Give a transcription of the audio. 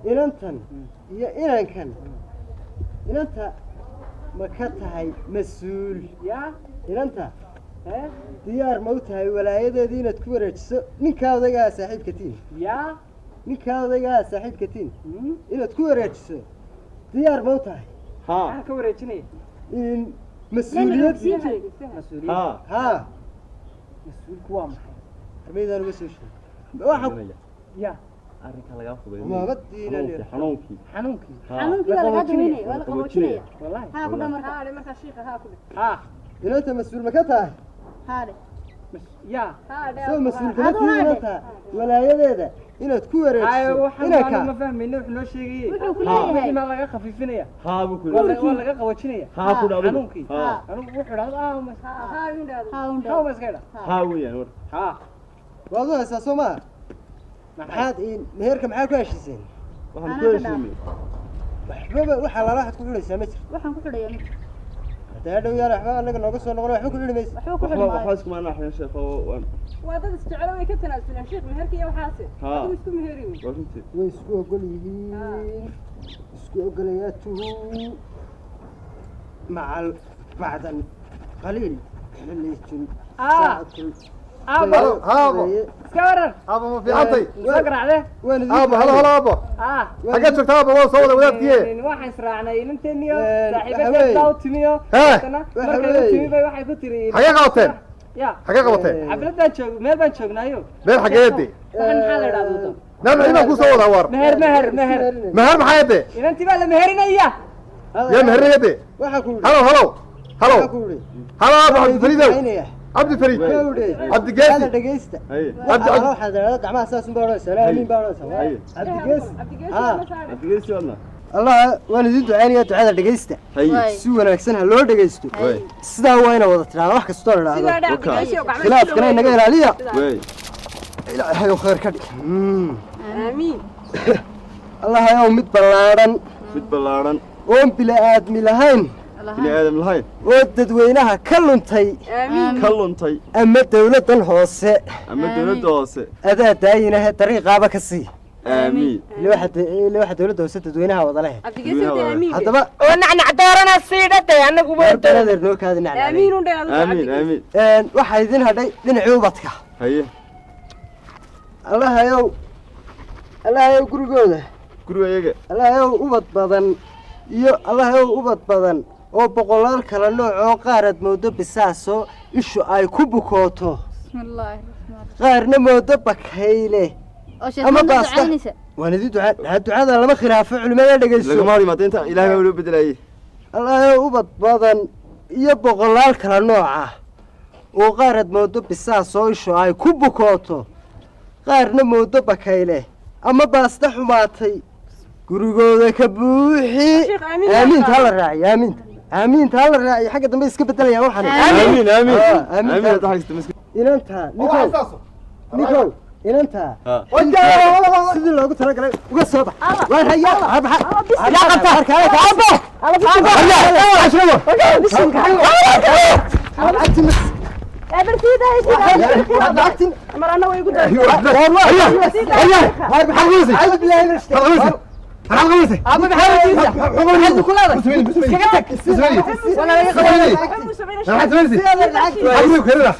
inantan iyo inankan inanta ma ka tahay mas-uul yaa inanta diyaar ma u tahay walaayadeedii inaad ku wareejiso ninkaa odaygaa saaxiibka tiin yaa ninkaa odaygaa saaxiibka tiin inaad ku wareejiso diyaar ma u tahay maxaa ka wareejinaya mas-uuliyad mas-uuliyad haa mas-uulku waa maxay armaydaan uga soo sheegay waxa yaa arrinka laga fuday xanuunkii waa laga daweynaya waa la qaboojinaya wallahi haa ku dhamar haa markaa shiiqa haa ku dhig inanta mas-uul ma ka tahay haa yaa soo mas-uul kama tihi inanta walaayadeeda inaad ku wareejiso inanka ma fahmayna wuxuu noo sheegayey wuxuu ku leeyahay ma laga khafiifinaya haa buu ku waa laga qaboojinaya haa ku dhaw xanuunkii anigu wuxuu dhahdaa haa haa ma iska dhah haa weeyaan war haa waad u haysaa soo maa maxaad meherka maxaa ku heshiiseen waxaan ku heshiinay waxbaba waxaa lala waxaad ku xidhaysaa ma jirto waxaan ku xidhayaa mid haddii hadhow yaar waxba anaga nooga soo noqon waxba ku xidhi mayso waxba ku xidhi waxba isku maana xayn sheekho waan waa dad isjecel way ka tanaasulaan sheekh meherka iyo waxaasi adigu isku meherin waa runtii way isku ogol yihiin isku ogolayaatuhu macal bacdan qaliil xillijin saacatul aabo iska waran aabo ma fiicantay soo garaacde aabo halo aabo xagee joogtaa aabo waa soo wada wadaadkiye waxaan israacnay inanteeniyo saaxiibadeed baa u timiyo markay u timi bay waxay ku tiri xagee qabateen ya xagee qabateen xafladaan joog meel baan joognaayo meel xageede waxaan maxaa la idhahdaa nabna inaan ku soo wada war meher meher maxaayade inantii baa la meherinaya ya meheriyade waxa ku halo halo halo ku halo aabo abdi fariidow abdi fariid abdi geesi هذا دقيسته عبد واحد جماعة أساس مباراه سلامين مباراه عبد قيس abdi geesi wadna الله وانا زيد عيني تعال دقيسته سوى أنا أحسنها لو دقيسته سدا وين وضعت على واحد ستور لا خلاف كنا نقول عليها way لا هاي خير كذا آمين الله يوم متبلارن mid ballaaran وهم بلا آدم لهين bini aadam lahayn ودد وينها كلنتي آمين ka luntay أما الدولة الهوسة ama dawladda hoose أذا داينها طريقة بكسي aamiin لواحد دولة هوسة وينها وضلها عبد القيس آمين هذا بقى ونعنع دارنا السيدة أنا قبلت هذا النوك هذا نعم آمين وندي aamiin aamiin waxay idin hadhay dhinacuubadka haye allahayow gurigooda guriga iyaga allahayow ubad badan iyo allahayow ubad badan oo boqolaal kala nooc oo qaarad moodo bisaasoo ishu ay ku bukooto bismillaahi qaarna moodo bakayle oo sheekada ducaynaysa waan idin ducada lama khilaafo culimada dhegeyso lagama hor imaado inta ilaahay baa loo bedelayay allahayow ubad badan iyo boqolaal kala nooc ah oo qaarad moodo bisaasoo ishu ay ku bukooto qaarna moodo bakayle ama baasta xumaatay gurigooda ka buuxi aamiinta hala raaciy aamiinta hala raaciy xagga dambe iska bedelayaan waxaan aamiin aamiin hadda xagista miskiin inanta nikow inanta sidii loogu talagalay uga soo bax waan hayaa مرة ويقول والله